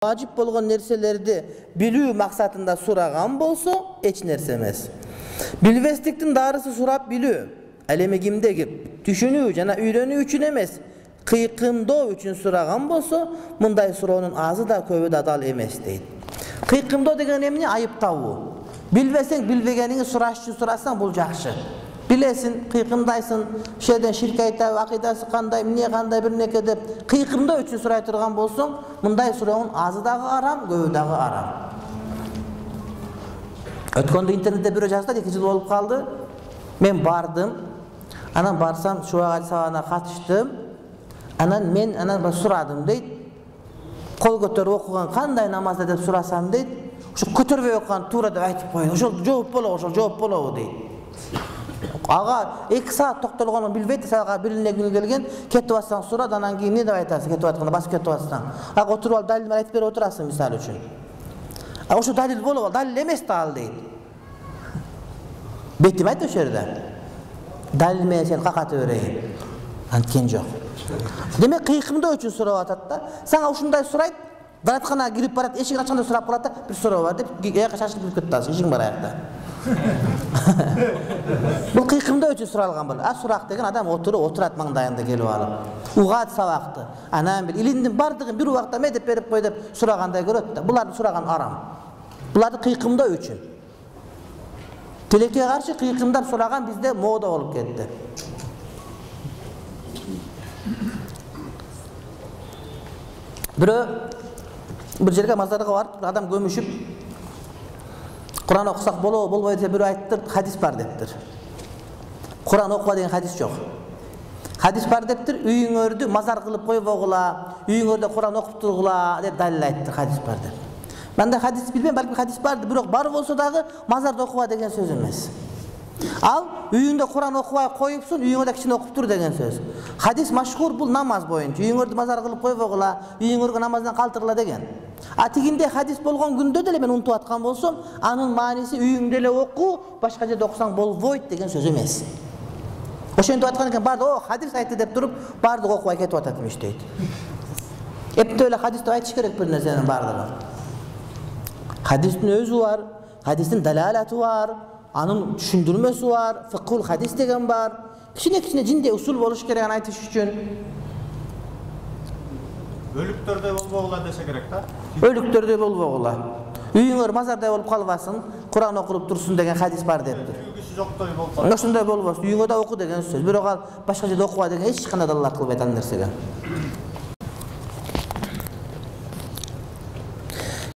Vacip bolgon nerselerdi bilүү maksatında suragan bolsa eç nerse emes. Bilbesliktin darısı surap bilүү. Eleme kimdegi düşünүү jana үйрөнүү үчүн эмес, кыйкымдоо үчүн сураган болсо, мындай суроонун азы да көбү да дал эмес дейт. Кыйкымдоо деген эмне? Айыптабуу. Билбесең, билбегениңи сураш үчүн сурасаң, бул жакшы. Билесин, кыйкымдайсың, шеден ширкайта акыйдасы кандай, эмне кандай бир неке деп кыйкымдоо үчүн сурай турган болсоң, мындай суроонун азы дагы арам, көбү дагы арам. Өткөндө интернетте бирөө жазды, 2 жыл болуп калды. Мен бардым. Анан барсам, шуага сабагына катыштым. Анан мен сурадым дейт. Кол көтөрүп окуган кандай намазда деп сурасам дейт. Ошо көтөрбөй окуган туура деп айтып коюн. Ошол жооп болобу дейт. Ага 2 саат токтолгонун билбейт, сага бирине күнү келген, кетип атсаң сурат, анан кийин эмне деп айтасың, кетип атканда басып кетип атсаң. Ага отуруп алып далил менен айтып берип отурасың мисалы үчүн. Ошо далил болобу, далил эмес да ал дейт. Бетим айт ошо жерде. Далил менен сен каката берейин. Анткен жок. Демек кыйкымдоо үчүн сурап атат да. Сага ушундай сурайт, дааратканага кирип барат, эшик ачканда сурап калат да, бир суроо бар деп, аяка шашылып кетип атасың, эшигиң бар аякта. Бул кыйкымдоо үчүн суралган бол. Сурак деген адам отурат маңдайында келип алып. Угат сабакты. Анан бир илимдин бардыгын бир убакта медеп берип кой деп сурагандай көрөт да. Буларды сураган арам. Буларды кыйкымдоо үчүн. Тилекке каршы кыйкымдап сураган бизде мода болуп кетти. Bir жерге мазарга барып, адам көмүшүп, Kur'an okusak bolboy dese biri ayttir, hadis бар дептир. Kur'an okuwa деген hadis жок. Hadis бар дептир, үйүңөрдү мазар кылып койбогула, үйүңөрдө Kur'an окуп тургула деп далил айттыр, hadis бар деп. Мында hadis билбейм, балким hadis бар, бирок бар болсо дагы мазарда окуwa деген сөз эмес. Ал үйүңдө Kur'an окубай коюпсуң, үйүңөрдө кичине окуп тур деген сөз. Hadis машхур бул намаз боюнча, үйүңөрдү мазар кылып койбогула, үйүңөргө намаздан калтыргыла деген. Тигинде hadis болгон күндө деле мен унутуп аткан болсом, анын мааниси үйүңдө эле оку, башка жерде окусаң болбойт деген сөз эмес. Ошентип аткан экен, барды hadis айтты деп туруп, барды окубай кетип атат имиш дейт. Эптеп эле hadis деп айтыш керек бир нерсенин бардыгы. Hadistин өзү бар, hadistин далалаты бар, анын түшүндүрмөсү бар, фикхул hadis деген бар. Кичине жинде усул болуш керек аны айтыш үчүн. Өлүктөрдө болбогула десе керек да. Өлүктөрдө болбогула. Үйүңөр мазардай болуп калбасын, Kur'an окулуп турсун деген hadis бар дептир. Күйгүсү жоктой болсо. Ошондой болбосун, үйүңөрдө оку деген сөз. Бирок ал башка жерде окуба деген эч кандай далилат кылбайт ал нерсеге.